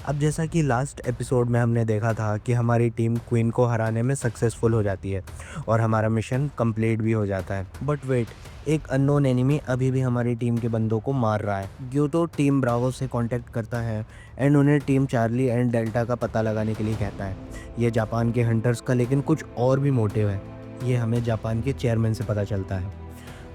अब जैसा कि लास्ट एपिसोड में हमने देखा था कि हमारी टीम क्वीन को हराने में सक्सेसफुल हो जाती है और हमारा मिशन कंप्लीट भी हो जाता है। बट वेट, एक अननोन एनिमी अभी भी हमारी टीम के बंदों को मार रहा है। ग्योतो टीम ब्रावो से कांटेक्ट करता है एंड उन्हें टीम चार्ली एंड डेल्टा का पता लगाने के लिए कहता है। ये जापान के हंटर्स का लेकिन कुछ और भी मोटिव है। ये हमें जापान के चेयरमैन से पता चलता है।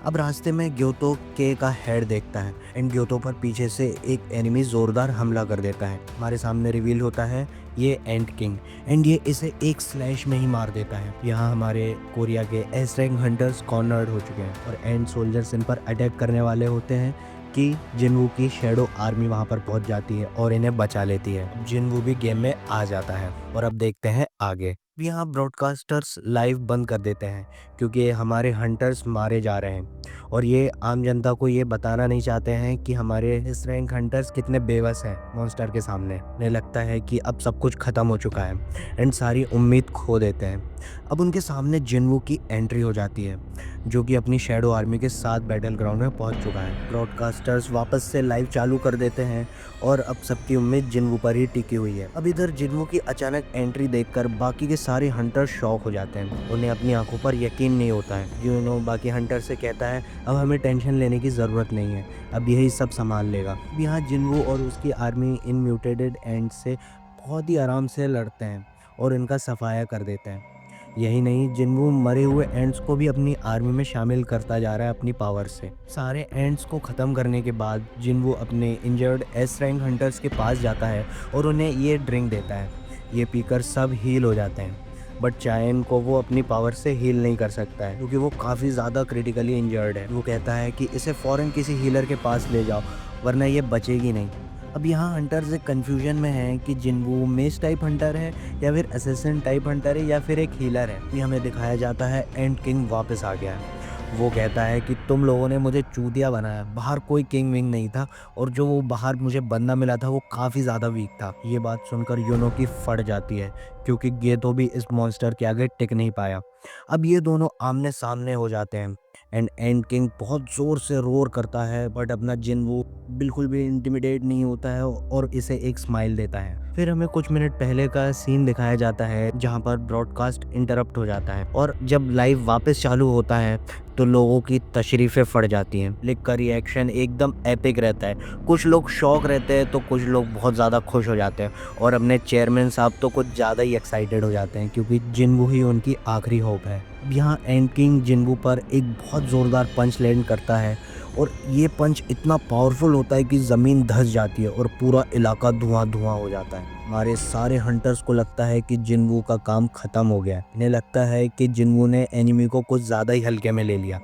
अब रास्ते में ग्योतो के का हेड देखता है एंड ग्योतो पर पीछे से एक एनिमी जोरदार हमला कर देता है। हमारे सामने रिवील होता है ये एंड किंग एंड ये इसे एक स्लैश में ही मार देता है। यहाँ हमारे कोरिया के एस रैंक हंटर्स कॉर्नर्ड हो चुके हैं और एंड सोल्जर्स इन पर अटैक करने वाले होते हैं कि जिनवू की शैडो आर्मी वहाँ पर पहुँच जाती है और इन्हें बचा लेती है। जिनवू भी गेम में आ जाता है और अब देखते हैं आगे। यहाँ ब्रॉडकास्टर्स लाइव बंद कर देते हैं क्योंकि हमारे हंटर्स मारे जा रहे हैं और ये आम जनता को ये बताना नहीं चाहते हैं कि हमारे इस रैंक हंटर्स कितने बेबस हैं मॉन्स्टर के सामने। उन्हें लगता है कि अब सब कुछ खत्म हो चुका है एंड सारी उम्मीद खो देते हैं। अब उनके सामने जिनवू की एंट्री हो जाती है जो कि अपनी शैडो आर्मी के साथ बैटल ग्राउंड में पहुंच चुका है। ब्रॉडकास्टर्स वापस से लाइव चालू कर देते हैं और अब सबकी उम्मीद जिनवू पर ही टिकी हुई है। अब इधर जिनवू की अचानक एंट्री देखकर बाकी के सारे हंटर शॉक हो जाते हैं। उन्हें अपनी आंखों पर यकीन नहीं होता है। बाकी हंटर से कहता है अब हमें टेंशन लेने की ज़रूरत नहीं है, अब यही सब संभाल लेगा। अब यहाँ जिनवू और उसकी आर्मी इन म्यूटेटेड एंड से बहुत ही आराम से लड़ते हैं और इनका सफाया कर देते हैं। यही नहीं, जिनवू मरे हुए एंड्स को भी अपनी आर्मी में शामिल करता जा रहा है अपनी पावर से। सारे एंड्स को ख़त्म करने के बाद जिनवू अपने इंजर्ड एस रैंक हंटर्स के पास जाता है और उन्हें ये ड्रिंक देता है। ये पीकर सब हील हो जाते हैं बट चायन को वो अपनी पावर से हील नहीं कर सकता है क्योंकि वो काफ़ी ज़्यादा क्रिटिकली इंजर्ड है। वो कहता है कि इसे फ़ौरन किसी हीलर के पास ले जाओ वरना ये बचेगी नहीं। अब यहाँ हंटर्स एक कन्फ्यूजन में हैं कि जिनवू मेज टाइप हंटर है या फिर असेसिन टाइप हंटर है या फिर एक हीलर है। ये हमें दिखाया जाता है एंड किंग वापस आ गया है। वो कहता है कि तुम लोगों ने मुझे चूतिया बनाया, बाहर कोई किंग विंग नहीं था और जो वो बाहर मुझे बंदा मिला था वो काफ़ी ज़्यादा वीक था। ये बात सुनकर यूनो की फट जाती है क्योंकि ये तो भी इस मॉन्स्टर के आगे टिक नहीं पाया। अब ये दोनों आमने सामने हो जाते हैं एंड किंग बहुत ज़ोर से रोर करता है बट अपना जिनवू बिल्कुल भी इंटिमिडेट नहीं होता है और इसे एक स्माइल देता है। फिर हमें कुछ मिनट पहले का सीन दिखाया जाता है जहाँ पर ब्रॉडकास्ट इंटरप्ट हो जाता है और जब लाइव वापस चालू होता है तो लोगों की तशरीफ़ें फट जाती हैं। लिख का रिएक्शन एकदम एपिक रहता है। कुछ लोग शॉक रहते हैं तो कुछ लोग बहुत ज़्यादा खुश हो जाते हैं और अपने चेयरमैन साहब तो कुछ ज़्यादा ही एक्साइटेड हो जाते हैं क्योंकि जिनवू ही उनकी आखिरी होप है। यहाँ एंड किंग जिनवू पर एक बहुत ज़ोरदार पंच लैंड करता है और ये पंच इतना पावरफुल होता है कि ज़मीन धंस जाती है और पूरा इलाका धुआं धुआं हो जाता है। हमारे सारे हंटर्स को लगता है कि जिनवू का काम ख़त्म हो गया है। इन्हें लगता है कि जिनवू ने एनिमी को कुछ ज़्यादा ही हल्के में ले लिया।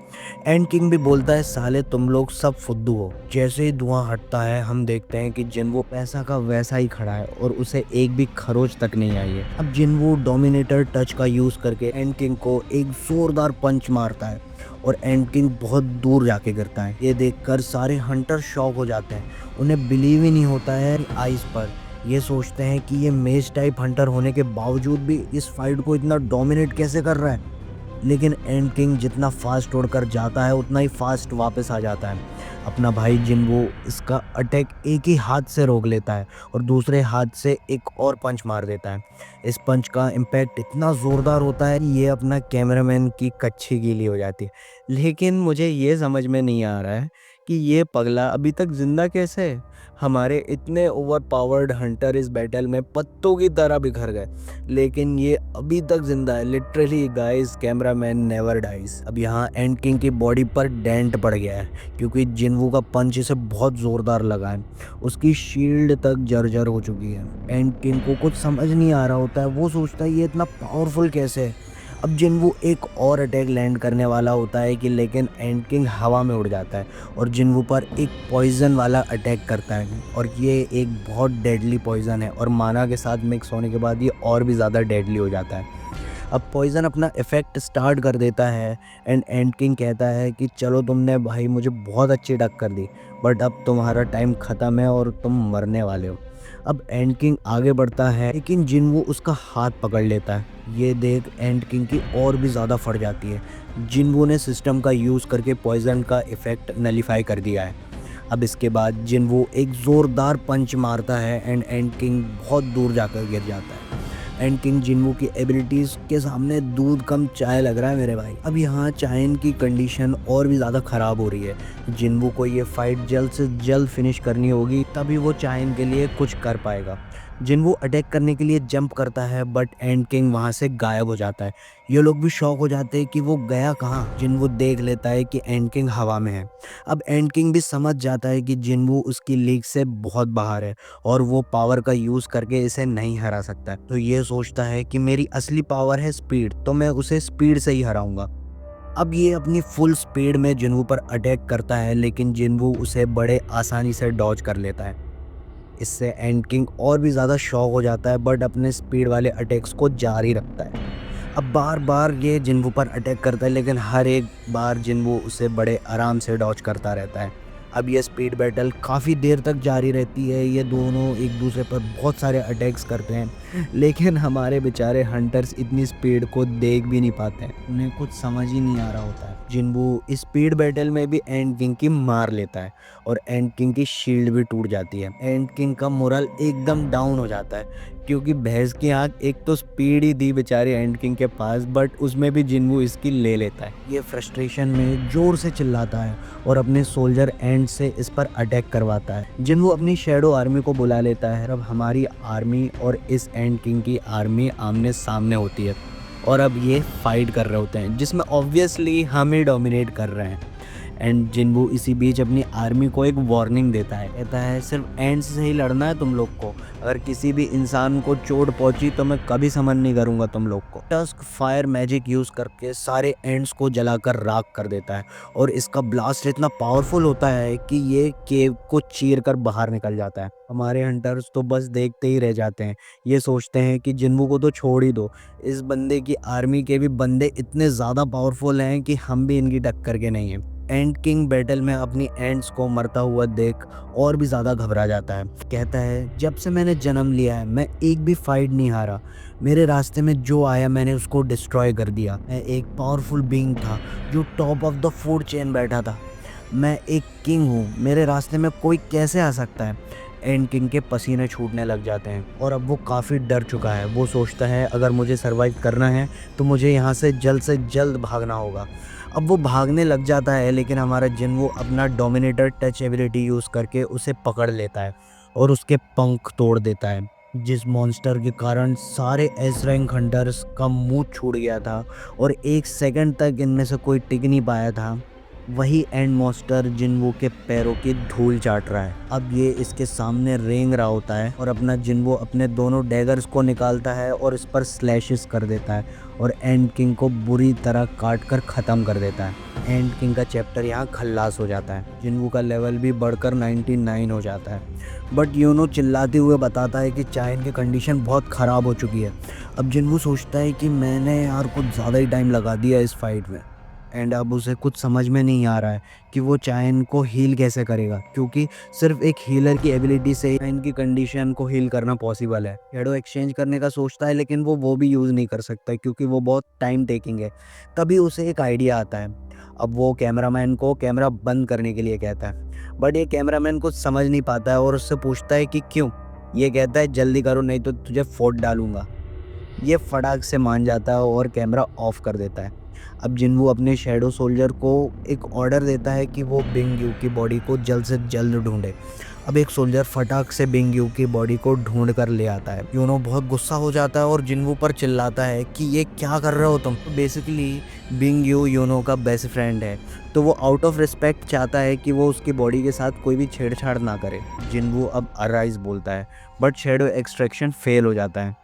एंड किंग भी बोलता है साले तुम लोग सब फुद्दू हो। जैसे ही धुआं हटता है हम देखते हैं कि जिनवू पैसा का वैसा ही खड़ा है और उसे एक भी खरोच तक नहीं आई है। अब जिनवू डोमिनेटर टच का यूज़ करके एंड किंग को एक ज़ोरदार पंच मारता है और एंड किंग बहुत दूर जाके गिरता है। ये देखकर सारे हंटर शॉक हो जाते हैं। उन्हें बिलीव ही नहीं होता है आइस पर। ये सोचते हैं कि ये मेज टाइप हंटर होने के बावजूद भी इस फाइट को इतना डोमिनेट कैसे कर रहा है। लेकिन एंड किंग जितना फास्ट उड़कर जाता है उतना ही फास्ट वापस आ जाता है। अपना भाई जिनवू इसका अटैक एक ही हाथ से रोक लेता है और दूसरे हाथ से एक और पंच मार देता है। इस पंच का इम्पैक्ट इतना ज़ोरदार होता है कि ये अपना कैमरामैन की कच्छी गीली हो जाती है। लेकिन मुझे ये समझ में नहीं आ रहा है कि ये पगला अभी तक ज़िंदा कैसे है। हमारे इतने ओवर पावर्ड हंटर इस बैटल में पत्तों की तरह बिखर गए लेकिन ये अभी तक जिंदा है। Literally guys, cameraman never dies. अब यहाँ एंड किंग की बॉडी पर डेंट पड़ गया है क्योंकि जिनवू का पंच इसे बहुत ज़ोरदार लगा है। उसकी शील्ड तक जर्जर हो चुकी है। एंड किंग को कुछ समझ नहीं आ रहा होता है। वो सोचता है ये इतना पावरफुल कैसे है। अब जिनवू एक और अटैक लैंड करने वाला होता है कि लेकिन एंड किंग हवा में उड़ जाता है और जिनवू पर एक पॉइज़न वाला अटैक करता है और ये एक बहुत डेडली पॉइज़न है और माना के साथ मिक्स होने के बाद ये और भी ज़्यादा डेडली हो जाता है। अब पॉइज़न अपना इफ़ेक्ट स्टार्ट कर देता है एंड किंग कहता है कि चलो तुमने भाई मुझे बहुत अच्छी टक्कर दी बट अब तुम्हारा टाइम ख़त्म है और तुम मरने वाले हो। अब एंड किंग आगे बढ़ता है लेकिन जिनवू उसका हाथ पकड़ लेता है। ये देख एंड किंग की और भी ज़्यादा फट जाती है। जिनवू ने सिस्टम का यूज़ करके पॉइज़न का इफ़ेक्ट नलीफाई कर दिया है। अब इसके बाद जिन्वो एक ज़ोरदार पंच मारता है एंड एंड किंग बहुत दूर जाकर गिर जाता है। एंड किंग जिन्वो की एबिलिटीज़ के सामने दूध कम चाय लग रहा है मेरे भाई। अब यहाँ चायन की कंडीशन और भी ज़्यादा ख़राब हो रही है। जिन्वो को ये फाइट जल्द से जल्द फिनिश करनी होगी, तभी वो चायन के लिए कुछ कर पाएगा। जिन्वो अटैक करने के लिए जंप करता है बट एंड किंग वहाँ से गायब हो जाता है। ये लोग भी शॉक हो जाते हैं कि वो गया कहाँ। जिन्वो देख लेता है कि एंड किंग हवा में है। अब एंड किंग भी समझ जाता है कि जिन्वो उसकी लीग से बहुत बाहर है और वो पावर का यूज़ करके इसे नहीं हरा सकता। तो ये सोचता है कि मेरी असली पावर है स्पीड, तो मैं उसे स्पीड से ही हराऊंगा। अब ये अपनी फुल स्पीड में जिन्वो पर अटैक करता है, लेकिन जिन्वो उसे बड़े आसानी से डॉज कर लेता है। इससे एंड किंग और भी ज़्यादा शॉक हो जाता है बट अपने स्पीड वाले अटैक्स को जारी रखता है। अब बार बार ये जिन्वो पर अटैक करता है, लेकिन हर एक बार जिन्वो उसे बड़े आराम से डॉज करता रहता है। अब ये स्पीड बैटल काफ़ी देर तक जारी रहती है। ये दोनों एक दूसरे पर बहुत सारे अटैक्स करते हैं, लेकिन हमारे बेचारे हंटर्स इतनी स्पीड को देख भी नहीं पाते हैं। उन्हें कुछ समझ ही नहीं आ रहा होता है। जिन्वो इस स्पीड बैटल में भी एंड किंग की मार लेता है और एंड किंग की शील्ड भी टूट जाती है। एंड किंग का मोरल एकदम डाउन हो जाता है, क्योंकि भैंस की आँख एक तो स्पीड ही दी बेचारे एंड किंग के पास, बट उसमें भी जिन्वो इसकी ले लेता है। ये फ्रस्ट्रेशन में ज़ोर से चिल्लाता है और अपने सोल्जर एंड से इस पर अटैक करवाता है। जिन्वो अपनी शैडो आर्मी को बुला लेता है। अब हमारी आर्मी और इस एंड किंग की आर्मी आमने सामने होती है और अब ये फाइट कर रहे होते हैं, जिसमें ऑब्वियसली हम ही डोमिनेट कर रहे हैं। एंड जिन्वो इसी बीच अपनी आर्मी को एक वार्निंग देता है। कहता है सिर्फ एंड्स से ही लड़ना है तुम लोग को, अगर किसी भी इंसान को चोट पहुंची तो मैं कभी समन नहीं करूंगा तुम लोग को। टस्क फायर मैजिक यूज़ करके सारे एंड्स को जलाकर राख कर देता है और इसका ब्लास्ट इतना पावरफुल होता है कि ये केव को चीर कर बाहर निकल जाता है। हमारे हंटर्स तो बस देखते ही रह जाते हैं। ये सोचते हैं कि जिन्वो को तो छोड़ ही दो, इस बंदे की आर्मी के भी बंदे इतने ज़्यादा पावरफुल हैं कि हम भी इनकी टक्कर के नहीं हैं। एंड किंग बैटल में अपनी एंड्स को मरता हुआ देख और भी ज़्यादा घबरा जाता है। कहता है जब से मैंने जन्म लिया है मैं एक भी फाइट नहीं हारा। मेरे रास्ते में जो आया मैंने उसको डिस्ट्रॉय कर दिया। मैं एक पावरफुल बीइंग था जो top of the food chain बैठा था। मैं एक किंग हूँ, मेरे रास्ते में कोई कैसे आ सकता है। एंड किंग के पसीने छूटने लग जाते हैं और अब वो काफ़ी डर चुका है। वो सोचता है अगर मुझे सरवाइव करना है तो मुझे यहाँ से जल्द भागना होगा। अब वो भागने लग जाता है, लेकिन हमारा जिन्वो अपना डोमिनेटर टच एबिलिटी यूज़ करके उसे पकड़ लेता है और उसके पंख तोड़ देता है, जिस मॉन्स्टर के कारण सारे एस रैंक हंटर्स का मुंह छूट गया था और एक सेकंड तक इनमें से कोई टिक नहीं पाया था। वही एंड मॉन्स्टर जिन्वो के पैरों की धूल चाट रहा है। अब ये इसके सामने रेंग रहा होता है और अपना जिन्वो अपने दोनों डैगर्स को निकालता है और इस पर स्लैशेस कर देता है और एंड किंग को बुरी तरह काट कर ख़त्म कर देता है। एंड किंग का चैप्टर यहाँ खल्लास हो जाता है। जिन्वो का लेवल भी बढ़कर 99 हो जाता है। बट यूनो चिल्लाते हुए बताता है कि चायन की कंडीशन बहुत ख़राब हो चुकी है। अब जिन्वो सोचता है कि मैंने यार कुछ ज़्यादा ही टाइम लगा दिया इस फाइट में, एंड अब उसे कुछ समझ में नहीं आ रहा है कि वो चायन को हील कैसे करेगा, क्योंकि सिर्फ एक हीलर की एबिलिटी से चायन की कंडीशन को हील करना पॉसिबल है। शेडो एक्सचेंज करने का सोचता है, लेकिन वो भी यूज़ नहीं कर सकता क्योंकि वो बहुत टाइम टेकिंग है। तभी उसे एक आइडिया आता है। अब वो कैमरामैन को कैमरा बंद करने के लिए कहता है, बट ये कैमरामैन कुछ समझ नहीं पाता है और उससे पूछता है कि क्यों। ये कहता है जल्दी करो नहीं तो तुझे फोड़ डालूंगा। ये फटाक से मान जाता है और कैमरा ऑफ कर देता है। अब जिन्वो अपने शैडो सोल्जर को एक ऑर्डर देता है कि वो बिंग यू की बॉडी को जल्द से जल्द ढूंढे। अब एक सोल्जर फटाक से बिंग यू की बॉडी को ढूंढ कर ले आता है। यूनो बहुत गुस्सा हो जाता है और जिन्वो पर चिल्लाता है कि ये क्या कर रहे हो तुम। बेसिकली बिंग यू यूनो का बेस्ट फ्रेंड है, तो वो आउट ऑफ रिस्पेक्ट चाहता है कि वो उसकी बॉडी के साथ कोई भी छेड़छाड़ ना करे। जिन्वो अब अराइज बोलता है, बट शैडो एक्सट्रैक्शन फेल हो जाता है।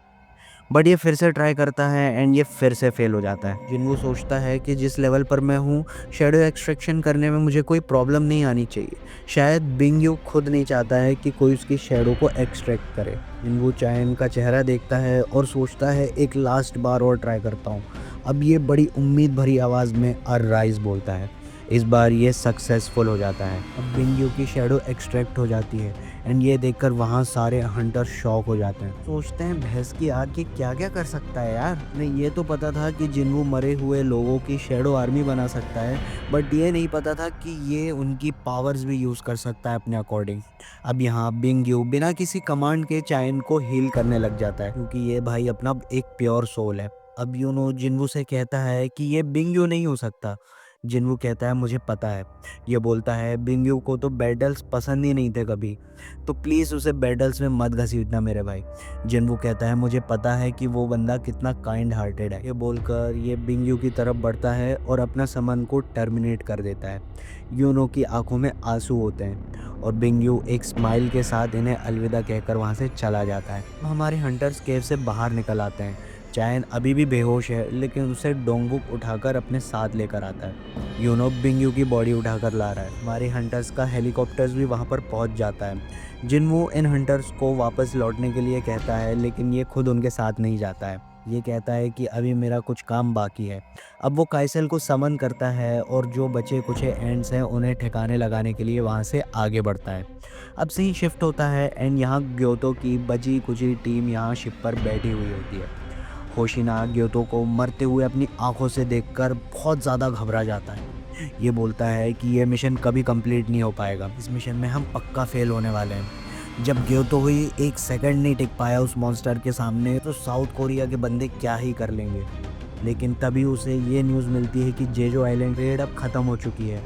बट ये फिर से ट्राई करता है एंड ये फिर से फेल हो जाता है। जिन्वो सोचता है कि जिस लेवल पर मैं हूँ शैडो एक्सट्रैक्शन करने में मुझे कोई प्रॉब्लम नहीं आनी चाहिए। शायद बिंग यू खुद नहीं चाहता है कि कोई उसकी शैडो को एक्सट्रैक्ट करे। जिन्वो चायन का चेहरा देखता है और सोचता है एक लास्ट बार और ट्राई करता हूँ। अब ये बड़ी उम्मीद भरी आवाज़ में अराइज बोलता है। इस बार ये सक्सेसफुल हो जाता है। अब बिंगयू की शेडो एक्सट्रैक्ट हो जाती है एंड ये देखकर वहाँ सारे हंटर शॉक हो जाते हैं, सोचते हैं भैंस की आग ये क्या क्या कर सकता है यार। नहीं ये तो पता था कि जिन्वू मरे हुए लोगों की शेडो आर्मी बना सकता है, बट ये नहीं पता था कि ये उनकी पावर्स भी यूज़ कर सकता है अपने अकॉर्डिंग। अब यहाँ बिंगयू बिना किसी कमांड के चाइन को हील करने लग जाता है, क्योंकि ये भाई अपना एक प्योर सोल है। अब जिन्वू से कहता है कि ये बिंगयू नहीं हो सकता। जिन्वू कहता है मुझे पता है। ये बोलता है बिंगयू को तो बैटल्स पसंद ही नहीं थे कभी, तो प्लीज़ उसे बैटल्स में मत घसीटना मेरे भाई। जिन्वू कहता है मुझे पता है कि वो बंदा कितना काइंड हार्टेड है। ये बोलकर ये बिंगयू की तरफ बढ़ता है और अपना समन को टर्मिनेट कर देता है। यूनो की आंखों में आंसू होते हैं और बिंगयू एक स्माइल के साथ इन्हें अलविदा कहकर वहाँ से चला जाता है। हमारे हंटर्स केव से बाहर निकल आते हैं। चायन अभी भी बेहोश है, लेकिन उसे डोंगबुक उठाकर अपने साथ लेकर आता है। यूनो बिंगयू की बॉडी उठाकर ला रहा है। हमारे हंटर्स का हेलीकॉप्टर्स भी वहाँ पर पहुँच जाता है। जिन्वू इन हंटर्स को वापस लौटने के लिए कहता है, लेकिन ये खुद उनके साथ नहीं जाता है। ये कहता है कि अभी मेरा कुछ काम बाकी है। अब वो काइसेल को समन करता है और जो बचे कुछ एंड्स हैं उन्हें ठिकाने लगाने के लिए वहाँ से आगे बढ़ता है। अब सीन शिफ्ट होता है एंड यहाँ ग्योतो की बची कुची टीम यहाँ शिप पर बैठी हुई होती है। होशिना ग्योतो को मरते हुए अपनी आंखों से देखकर बहुत ज़्यादा घबरा जाता है। ये बोलता है कि ये मिशन कभी कंप्लीट नहीं हो पाएगा, इस मिशन में हम पक्का फेल होने वाले हैं। जब ग्योतो हुई एक सेकंड नहीं टिक पाया उस मॉन्स्टर के सामने, तो साउथ कोरिया के बंदे क्या ही कर लेंगे। लेकिन तभी उसे ये न्यूज़ मिलती है कि जेजो आइलैंड रेड अब ख़त्म हो चुकी है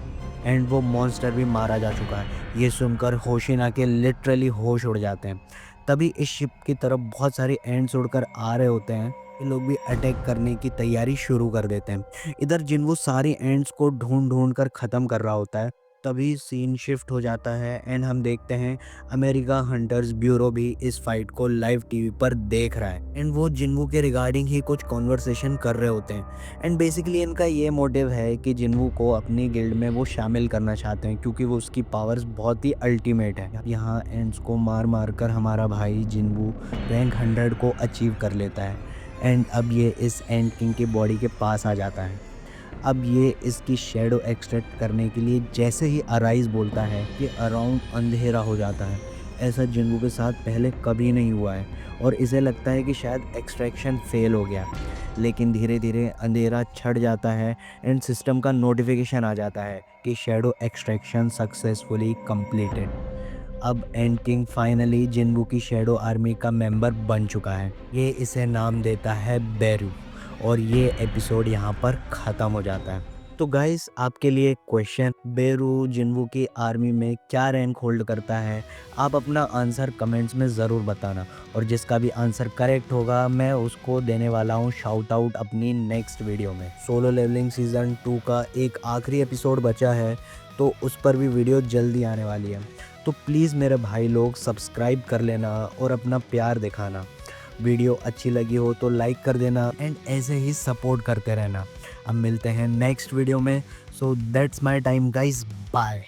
एंड वो मॉन्स्टर भी मारा जा चुका है। ये सुनकर होशिना के लिटरली होश उड़ जाते हैं। तभी इस शिप की तरफ बहुत सारे एंड्स उड़कर आ रहे होते हैं। ये लोग भी अटैक करने की तैयारी शुरू कर देते हैं। इधर जिन्वू सारी एंड्स को ढूंढ ढूंढ कर ख़त्म कर रहा होता है। तभी सीन शिफ्ट हो जाता है एंड हम देखते हैं अमेरिका हंटर्स ब्यूरो भी इस फाइट को लाइव टीवी पर देख रहा है एंड वो जिन्वू के रिगार्डिंग ही कुछ कॉन्वर्सेशन कर रहे होते हैं। एंड बेसिकली इनका ये मोटिव है कि जिन्वू को अपनी गिल्ड में वो शामिल करना चाहते हैं, क्योंकि वो उसकी पावर्स बहुत ही अल्टीमेट है। यहाँ एंड्स को मार मार कर हमारा भाई जिन्वू रैंक 100 को अचीव कर लेता है एंड अब ये इस एंड किंग की बॉडी के पास आ जाता है। अब ये इसकी शेडो एक्सट्रैक्ट करने के लिए जैसे ही अराइज बोलता है कि अराउंड अंधेरा हो जाता है। ऐसा जिन्वू के साथ पहले कभी नहीं हुआ है और इसे लगता है कि शायद एक्सट्रैक्शन फेल हो गया। लेकिन धीरे धीरे अंधेरा छट जाता है एंड सिस्टम का नोटिफिकेशन आ जाता है कि शेडो एक्सट्रैक्शन सक्सेसफुली कंप्लीटेड। अब एंड किंग फाइनली जिन्वू की शेडो आर्मी का मेंबर बन चुका है। ये इसे नाम देता है बेरू और ये एपिसोड यहाँ पर ख़त्म हो जाता है। तो गाइस आपके लिए क्वेश्चन, बेरू जिन्वू की आर्मी में क्या रैंक होल्ड करता है? आप अपना आंसर कमेंट्स में ज़रूर बताना और जिसका भी आंसर करेक्ट होगा मैं उसको देने वाला हूँ शाउट आउट अपनी नेक्स्ट वीडियो में। सोलो लेवलिंग सीज़न 2 का एक आखिरी एपिसोड बचा है, तो उस पर भी वीडियो जल्दी आने वाली है। तो प्लीज़ मेरे भाई लोग सब्सक्राइब कर लेना और अपना प्यार दिखाना। वीडियो अच्छी लगी हो तो लाइक कर देना एंड ऐसे ही सपोर्ट करते रहना। अब मिलते हैं नेक्स्ट वीडियो में। So that's my time guys, bye.